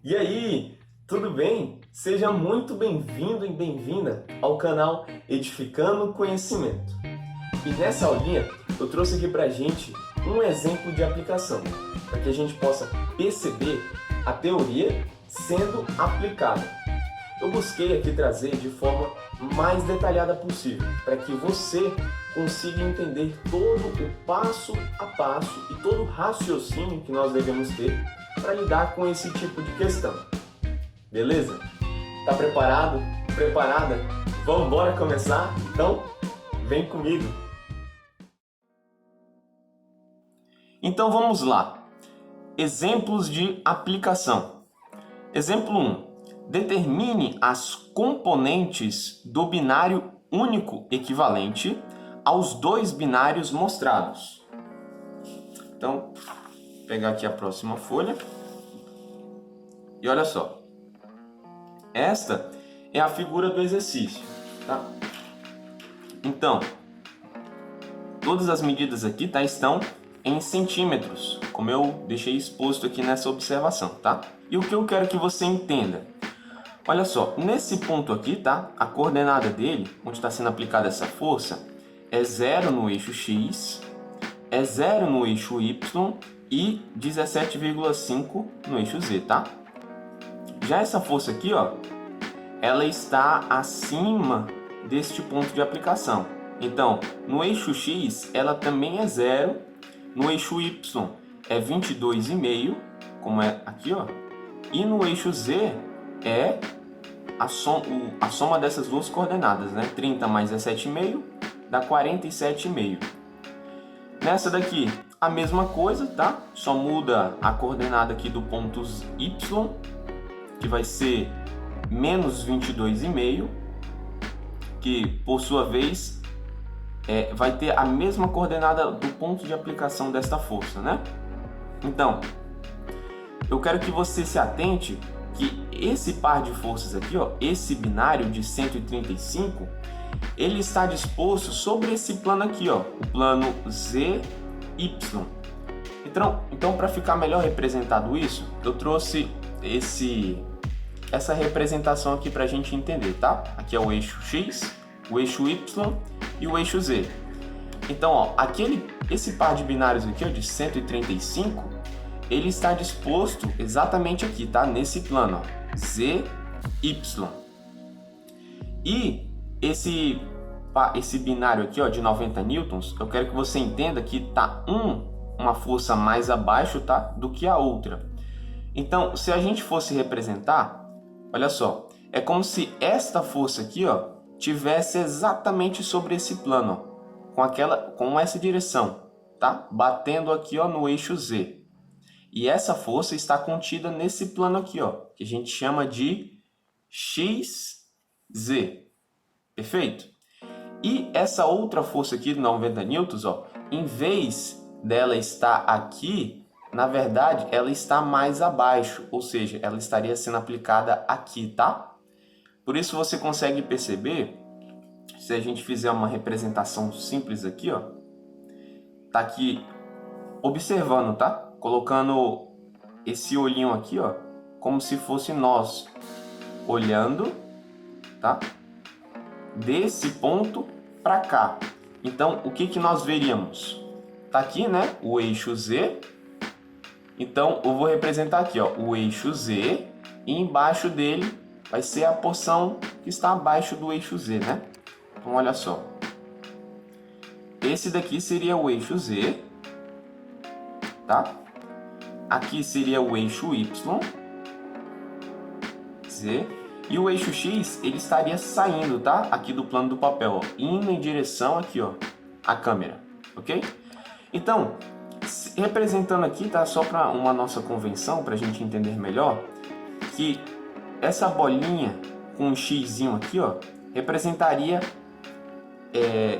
E aí, tudo bem? Seja muito bem-vindo e bem-vinda ao canal Edificando Conhecimento. E nessa aulinha eu trouxe aqui pra gente um exemplo de aplicação, para que a gente possa perceber a teoria sendo aplicada. Eu busquei aqui trazer de forma mais detalhada possível, para que você consiga entender todo o passo a passo e todo o raciocínio que nós devemos ter para lidar com esse tipo de questão. Beleza? Tá preparado? Preparada? Vamos embora começar? Então, vem comigo! Então vamos lá. Exemplos de aplicação. Exemplo 1. Determine as componentes do binário único equivalente aos dois binários mostrados. Então, vou pegar aqui a próxima folha. E olha só. Esta é a figura do exercício, tá? Então, todas as medidas aqui, tá, estão em centímetros, como eu deixei exposto aqui nessa observação, tá? E o que eu quero que você entenda? Olha só, nesse ponto aqui, tá? A coordenada dele, onde está sendo aplicada essa força, é 0 no eixo X, é 0 no eixo Y e 17,5 no eixo Z, tá? Já essa força aqui, ó, ela está acima deste ponto de aplicação. Então, no eixo X, ela também é 0, no eixo Y é 22,5, como é aqui, ó, e no eixo Z é a soma dessas duas coordenadas, né? 30 mais 17,5 dá 47,5. Nessa daqui, a mesma coisa, tá? Só muda a coordenada aqui do ponto Y, que vai ser menos 22,5, que por sua vez vai ter a mesma coordenada do ponto de aplicação desta força, né? Então, eu quero que você se atente que esse par de forças aqui, ó, esse binário de 135, ele está disposto sobre esse plano aqui, ó, o plano ZY. Então, para ficar melhor representado isso, eu trouxe essa representação aqui para a gente entender, tá? Aqui é o eixo X, o eixo Y e o eixo Z. Então, ó, esse par de binários aqui, ó, de 135, ele está disposto exatamente aqui, tá? Nesse plano, ó, ZY. E esse binário aqui, ó, de 90 newtons, eu quero que você entenda que tá uma força mais abaixo, tá? Do que a outra. Então, se a gente fosse representar, olha só, é como se esta força aqui, ó, tivesse exatamente sobre esse plano, ó, com essa direção, tá? Batendo aqui, ó, no eixo Z. E essa força está contida nesse plano aqui, ó, que a gente chama de XZ. Perfeito? E essa outra força aqui de 90 newtons, ó, em vez dela estar aqui, na verdade, ela está mais abaixo, ou seja, ela estaria sendo aplicada aqui, tá? Por isso você consegue perceber, se a gente fizer uma representação simples aqui, ó, tá aqui observando, tá? Colocando esse olhinho aqui, ó, como se fosse nós olhando, tá? Desse ponto para cá. Então, o que nós veríamos? Tá aqui, né? O eixo Z. Então, eu vou representar aqui, ó, o eixo Z, e embaixo dele vai ser a porção que está abaixo do eixo Z, né? Então, olha só. Esse daqui seria o eixo Z, tá? Aqui seria o eixo Y, Z, e o eixo X, ele estaria saindo, tá? Aqui do plano do papel, ó, indo em direção aqui, ó, à câmera, ok? Então, representando aqui, tá? Só para uma nossa convenção, para a gente entender melhor, que essa bolinha com um xizinho aqui, ó, representaria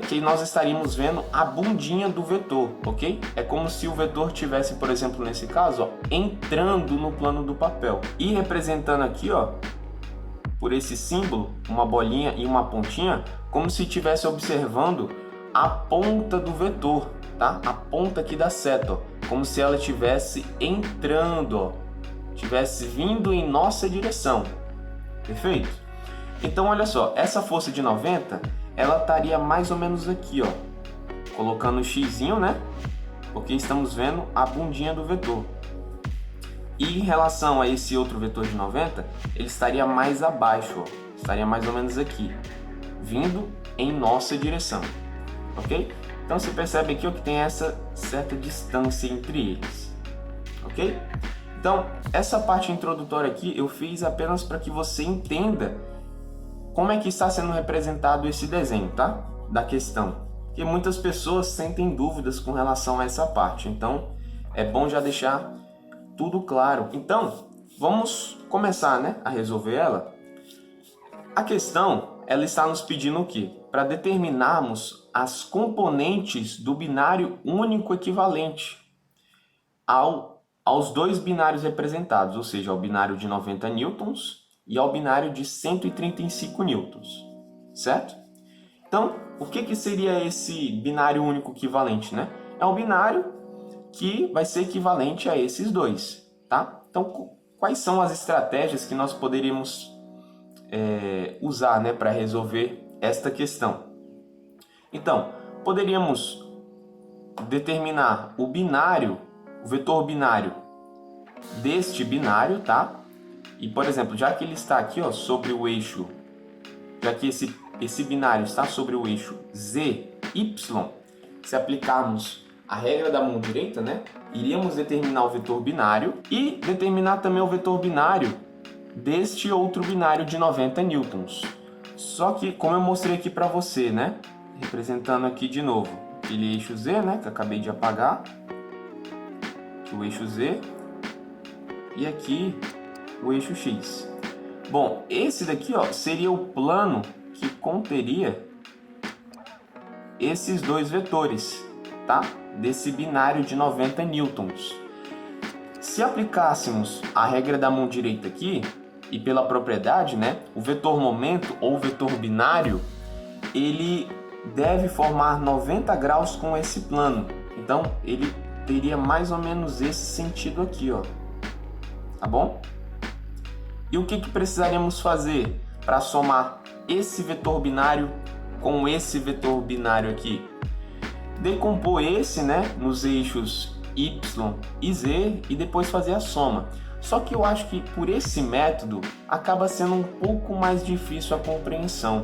que nós estaríamos vendo a bundinha do vetor, ok? É como se o vetor tivesse, por exemplo, nesse caso, ó, entrando no plano do papel. E representando aqui, ó, por esse símbolo, uma bolinha e uma pontinha, como se estivesse observando a ponta do vetor, tá? A ponta aqui da seta, ó, como se ela estivesse entrando, ó, tivesse vindo em nossa direção. Perfeito? Então, olha só, essa força de 90, ela estaria mais ou menos aqui, ó, colocando o xzinho, né? Porque estamos vendo a bundinha do vetor. E em relação a esse outro vetor de 90, ele estaria mais abaixo, ó, estaria mais ou menos aqui, vindo em nossa direção, ok? Então você percebe aqui ó, que tem essa certa distância entre eles, ok? Então, essa parte introdutória aqui eu fiz apenas para que você entenda como é que está sendo representado esse desenho, tá? Da questão. Porque muitas pessoas sentem dúvidas com relação a essa parte, então é bom já deixar tudo claro. Então, vamos começar, né, a resolver ela. A questão, ela está nos pedindo o quê? Para determinarmos as componentes do binário único equivalente aos dois binários representados, ou seja, ao binário de 90 newtons e ao binário de 135 newtons, certo? Então, o que seria esse binário único equivalente, né? É um binário que vai ser equivalente a esses dois, tá? Então, quais são as estratégias que nós poderíamos usar, né, para resolver esta questão? Então, poderíamos determinar o binário, o vetor binário deste binário, tá? E, por exemplo, já que ele está aqui, ó, sobre o eixo, já que esse binário está sobre o eixo z, y, se aplicarmos a regra da mão direita, né, iríamos determinar o vetor binário e determinar também o vetor binário deste outro binário de 90 newtons. Só que, como eu mostrei aqui para você, né, representando aqui de novo aquele eixo z, né, que eu acabei de apagar, aqui o eixo z e aqui o eixo x. Bom, esse daqui ó, seria o plano que conteria esses dois vetores, tá? Desse binário de 90 newtons. Se aplicássemos a regra da mão direita aqui, e pela propriedade, né, o vetor momento ou vetor binário, ele deve formar 90 graus com esse plano. Então, ele teria mais ou menos esse sentido aqui, ó. Tá bom? E o que precisaríamos fazer para somar esse vetor binário com esse vetor binário aqui? Decompor esse, né, nos eixos y e z e depois fazer a soma. Só que eu acho que por esse método acaba sendo um pouco mais difícil a compreensão,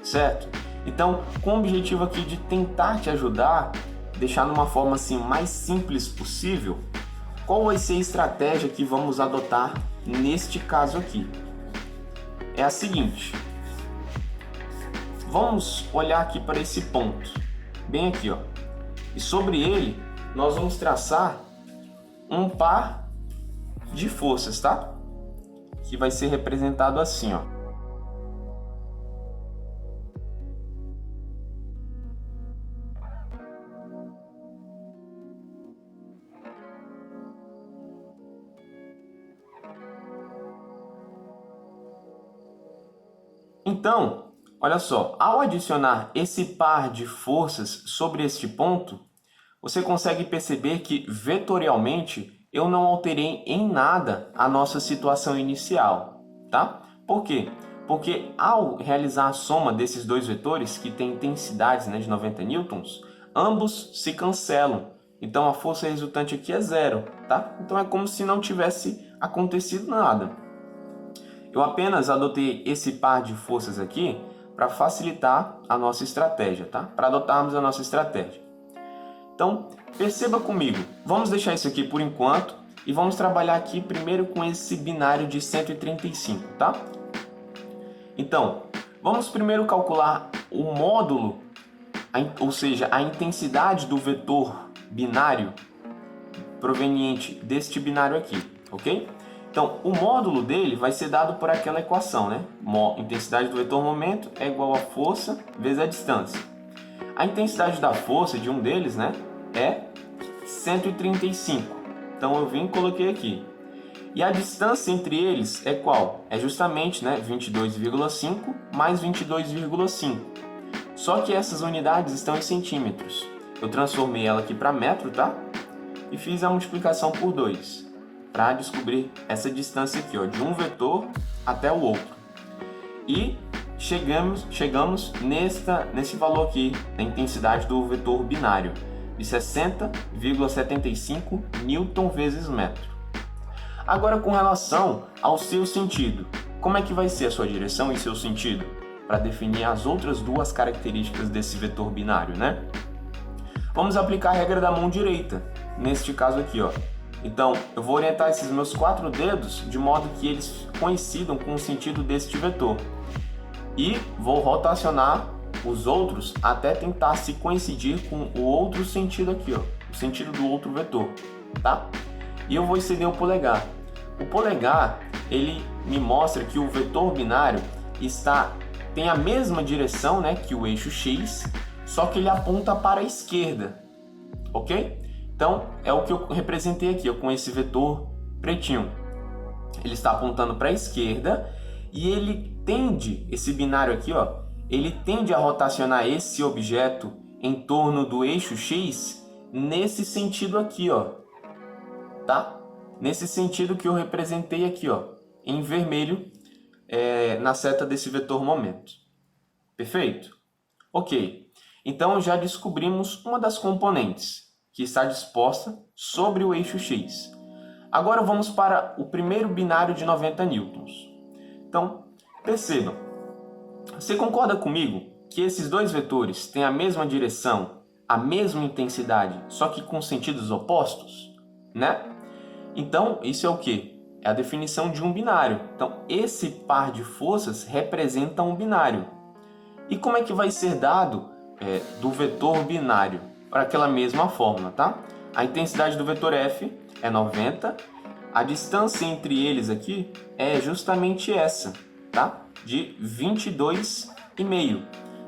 certo? Então, com o objetivo aqui de tentar te ajudar, deixar numa forma assim mais simples possível, qual vai ser a estratégia que vamos adotar neste caso aqui? É a seguinte: vamos olhar aqui para esse ponto, bem aqui, ó, e sobre ele nós vamos traçar um par de forças, tá? Que vai ser representado assim, ó. Então, olha só, ao adicionar esse par de forças sobre este ponto, você consegue perceber que vetorialmente eu não alterei em nada a nossa situação inicial, tá? Por quê? Porque ao realizar a soma desses dois vetores, que têm intensidades, né, de 90 newtons, ambos se cancelam. Então a força resultante aqui é zero, tá? Então é como se não tivesse acontecido nada. Eu apenas adotei esse par de forças aqui para facilitar a nossa estratégia, tá? Para adotarmos a nossa estratégia. Então, perceba comigo, vamos deixar isso aqui por enquanto e vamos trabalhar aqui primeiro com esse binário de 135, tá? Então, vamos primeiro calcular o módulo, ou seja, a intensidade do vetor binário proveniente deste binário aqui, ok? Então, o módulo dele vai ser dado por aquela equação, né? Intensidade do vetor momento é igual a força vezes a distância. A intensidade da força de um deles, né, é 135. Então eu vim e coloquei aqui. E a distância entre eles é qual? É justamente, né, 22,5 mais 22,5. Só que essas unidades estão em centímetros. Eu transformei ela aqui para metro, tá? E fiz a multiplicação por 2. para descobrir essa distância aqui, ó, de um vetor até o outro. E chegamos nesse valor aqui, da intensidade do vetor binário, de 60,75 newton vezes metro. Agora, com relação ao seu sentido, como é que vai ser a sua direção e seu sentido? Para definir as outras duas características desse vetor binário, né? Vamos aplicar a regra da mão direita, neste caso aqui, ó. Então, eu vou orientar esses meus 4 dedos de modo que eles coincidam com o sentido deste vetor. E vou rotacionar os outros até tentar se coincidir com o outro sentido aqui, ó, o sentido do outro vetor, tá? E eu vou estender o polegar. O polegar, ele me mostra que o vetor binário tem a mesma direção, né, que o eixo X, só que ele aponta para a esquerda, ok? Então, é o que eu representei aqui, ó, com esse vetor pretinho. Ele está apontando para a esquerda e ele tende, esse binário aqui, ó, ele tende a rotacionar esse objeto em torno do eixo X nesse sentido aqui, ó, tá? Nesse sentido que eu representei aqui, ó, em vermelho, na seta desse vetor momento. Perfeito? Ok. Então, já descobrimos uma das componentes que está disposta sobre o eixo X. Agora vamos para o primeiro binário de 90 newtons. Então, percebam. Você concorda comigo que esses dois vetores têm a mesma direção, a mesma intensidade, só que com sentidos opostos, né? Então, isso é o quê? É a definição de um binário. Então, esse par de forças representa um binário. E como é que vai ser dado do vetor binário? Para aquela mesma fórmula, tá? A intensidade do vetor F é 90. A distância entre eles aqui é justamente essa, tá? De 22,5.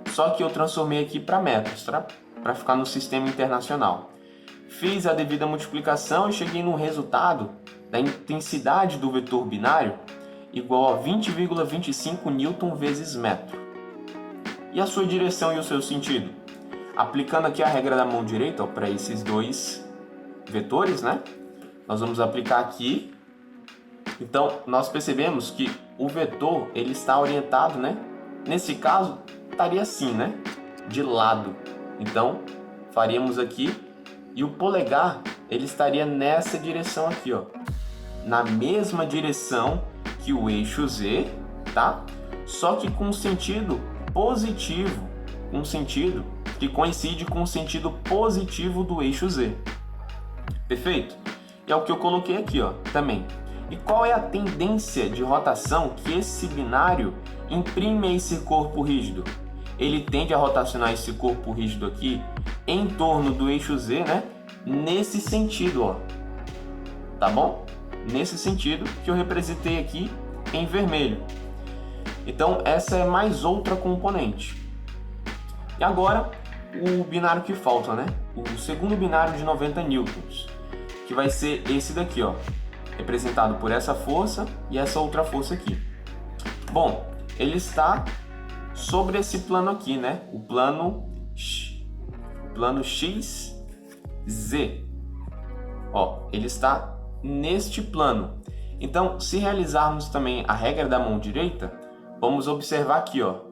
Só que eu transformei aqui para metros, tá? Para ficar no sistema internacional. Fiz a devida multiplicação e cheguei no resultado da intensidade do vetor binário igual a 20,25 newton vezes metro. E a sua direção e o seu sentido? Aplicando aqui a regra da mão direita para esses dois vetores, né? Nós vamos aplicar aqui. Então, nós percebemos que o vetor ele está orientado, né? Nesse caso, estaria assim, né? De lado. Então, faríamos aqui. E o polegar, ele estaria nessa direção aqui, ó. Na mesma direção que o eixo Z, tá? Só que com sentido positivo. Um sentido que coincide com o sentido positivo do eixo Z. Perfeito? E é o que eu coloquei aqui, ó, também. E qual é a tendência de rotação que esse binário imprime a esse corpo rígido? Ele tende a rotacionar esse corpo rígido aqui em torno do eixo Z, né? Nesse sentido, ó. Tá bom? Nesse sentido que eu representei aqui em vermelho. Então, essa é mais outra componente. E agora, o binário que falta, né? O segundo binário de 90 newtons, que vai ser esse daqui, ó, representado por essa força e essa outra força aqui. Bom, ele está sobre esse plano aqui, né? O plano XZ. Ó, ele está neste plano. Então, se realizarmos também a regra da mão direita, vamos observar aqui, ó,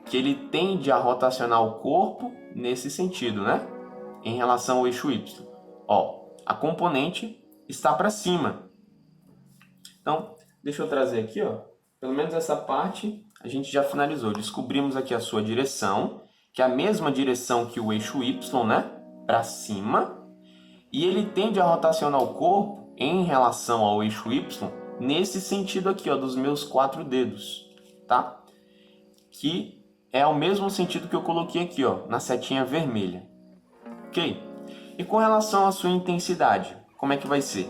que ele tende a rotacionar o corpo nesse sentido, né? Em relação ao eixo Y. Ó, a componente está para cima. Então, deixa eu trazer aqui, ó. Pelo menos essa parte a gente já finalizou. Descobrimos aqui a sua direção, que é a mesma direção que o eixo Y, né? Para cima. E ele tende a rotacionar o corpo em relação ao eixo Y nesse sentido aqui, ó, dos meus 4 dedos, tá? Que é o mesmo sentido que eu coloquei aqui, ó, na setinha vermelha. Ok? E com relação à sua intensidade, como é que vai ser?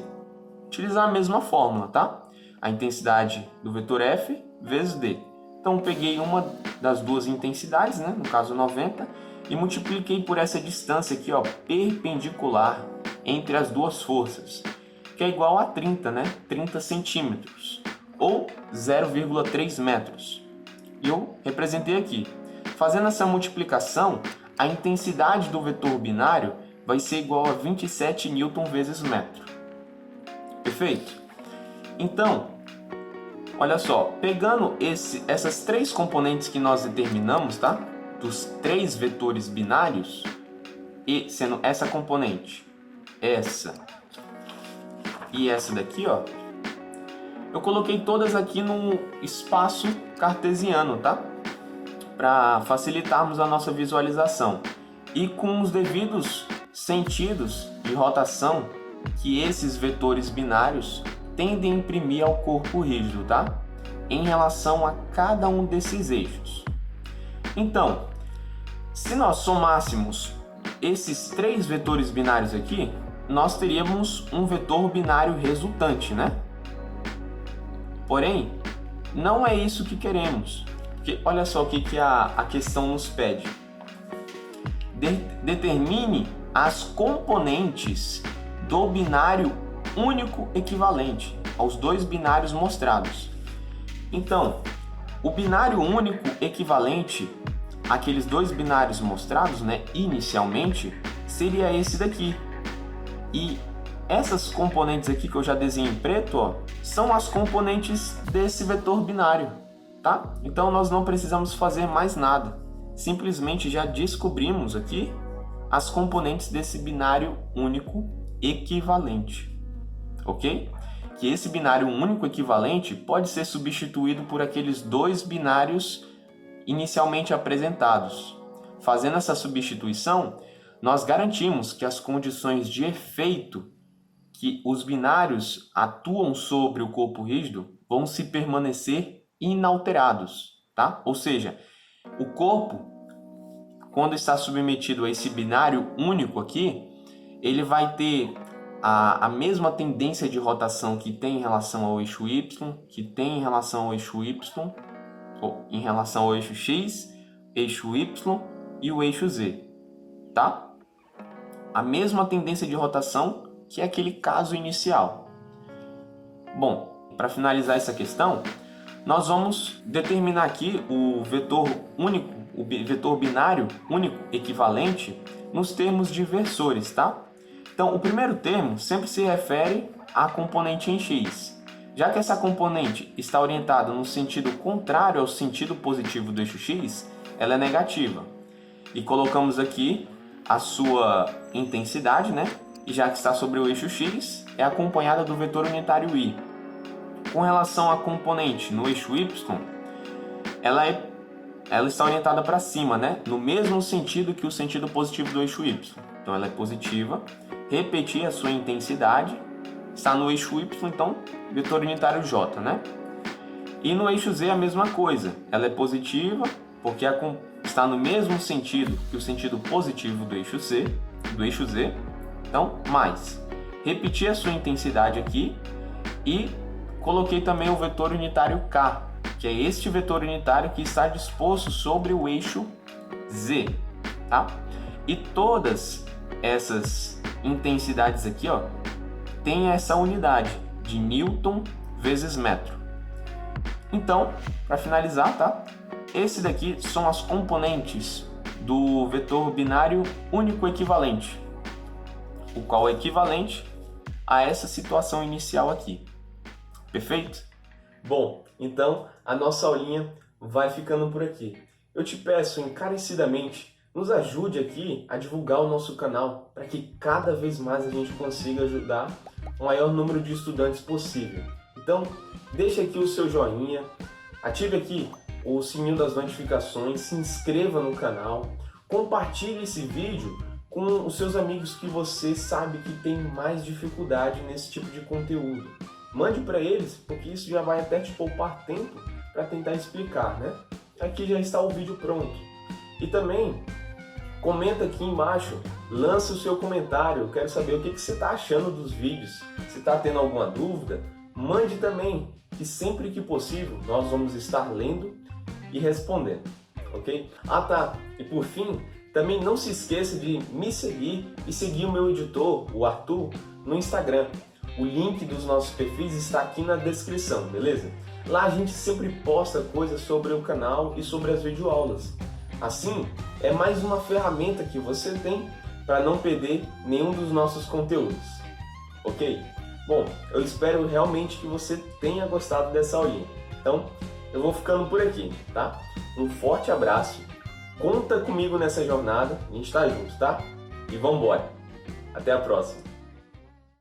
Utilizar a mesma fórmula, tá? A intensidade do vetor F vezes D. Então, eu peguei uma das duas intensidades, né? No caso 90, e multipliquei por essa distância aqui, ó, perpendicular entre as duas forças, que é igual a 30, né? 30 centímetros, ou 0,3 metros. E eu representei aqui. Fazendo essa multiplicação, a intensidade do vetor binário vai ser igual a 27 newton vezes metro. Perfeito? Então, olha só, pegando essas três componentes que nós determinamos, tá? Dos três vetores binários, e sendo essa componente, essa e essa daqui, ó, eu coloquei todas aqui no espaço cartesiano, tá? Para facilitarmos a nossa visualização. E com os devidos sentidos de rotação que esses vetores binários tendem a imprimir ao corpo rígido, tá? Em relação a cada um desses eixos. Então, se nós somássemos esses três vetores binários aqui, nós teríamos um vetor binário resultante, né? Porém, não é isso que queremos. Porque olha só o que a questão nos pede. Determine as componentes do binário único equivalente aos dois binários mostrados. Então, o binário único equivalente àqueles dois binários mostrados, né, inicialmente, seria esse daqui. E essas componentes aqui que eu já desenhei em preto, ó, são as componentes desse vetor binário, tá? Então nós não precisamos fazer mais nada. Simplesmente já descobrimos aqui as componentes desse binário único equivalente, ok? Que esse binário único equivalente pode ser substituído por aqueles dois binários inicialmente apresentados. Fazendo essa substituição, nós garantimos que as condições de efeito que os binários atuam sobre o corpo rígido vão se permanecer inalterados, tá? Ou seja, o corpo, quando está submetido a esse binário único aqui, ele vai ter a mesma tendência de rotação que tem em relação ao eixo Y, que tem em relação ao eixo Y, ou em relação ao eixo X, eixo Y e o eixo Z, tá? A mesma tendência de rotação que é aquele caso inicial. Bom, para finalizar essa questão, nós vamos determinar aqui o vetor único, o vetor binário único equivalente nos termos de versores, tá? Então, o primeiro termo sempre se refere à componente em x. Já que essa componente está orientada no sentido contrário ao sentido positivo do eixo x, ela é negativa. E colocamos aqui a sua intensidade, né? E já que está sobre o eixo x, é acompanhada do vetor unitário i. Com relação à componente no eixo y, ela está orientada para cima, né? No mesmo sentido que o sentido positivo do eixo y. Então ela é positiva. Repetir a sua intensidade. Está no eixo y, então vetor unitário j, né? E no eixo z a mesma coisa. Ela é positiva porque está no mesmo sentido que o sentido positivo do eixo z. Então, mais. Repetir a sua intensidade aqui e coloquei também o vetor unitário k, que é este vetor unitário que está disposto sobre o eixo z, tá? E todas essas intensidades aqui, ó, tem essa unidade de Newton vezes metro. Então, para finalizar, tá? Esse daqui são as componentes do vetor binário único equivalente, o qual é equivalente a essa situação inicial aqui. Perfeito? Bom, então a nossa aulinha vai ficando por aqui. Eu te peço encarecidamente, nos ajude aqui a divulgar o nosso canal para que cada vez mais a gente consiga ajudar o maior número de estudantes possível. Então, deixe aqui o seu joinha, ative aqui o sininho das notificações, se inscreva no canal, compartilhe esse vídeo com os seus amigos que você sabe que tem mais dificuldade nesse tipo de conteúdo. Mande para eles, porque isso já vai até te poupar tempo para tentar explicar, né? Aqui já está o vídeo pronto. E também, comenta aqui embaixo, lança o seu comentário, eu quero saber o que você está achando dos vídeos. Se está tendo alguma dúvida, mande também, que sempre que possível nós vamos estar lendo e respondendo, ok? Ah tá, e por fim, também não se esqueça de me seguir e seguir o meu editor, o Arthur, no Instagram. O link dos nossos perfis está aqui na descrição, beleza? Lá a gente sempre posta coisas sobre o canal e sobre as videoaulas. Assim, é mais uma ferramenta que você tem para não perder nenhum dos nossos conteúdos, ok? Bom, eu espero realmente que você tenha gostado dessa aulinha. Então, eu vou ficando por aqui, tá? Um forte abraço, conta comigo nessa jornada, a gente tá junto, tá? E vambora! Até a próxima!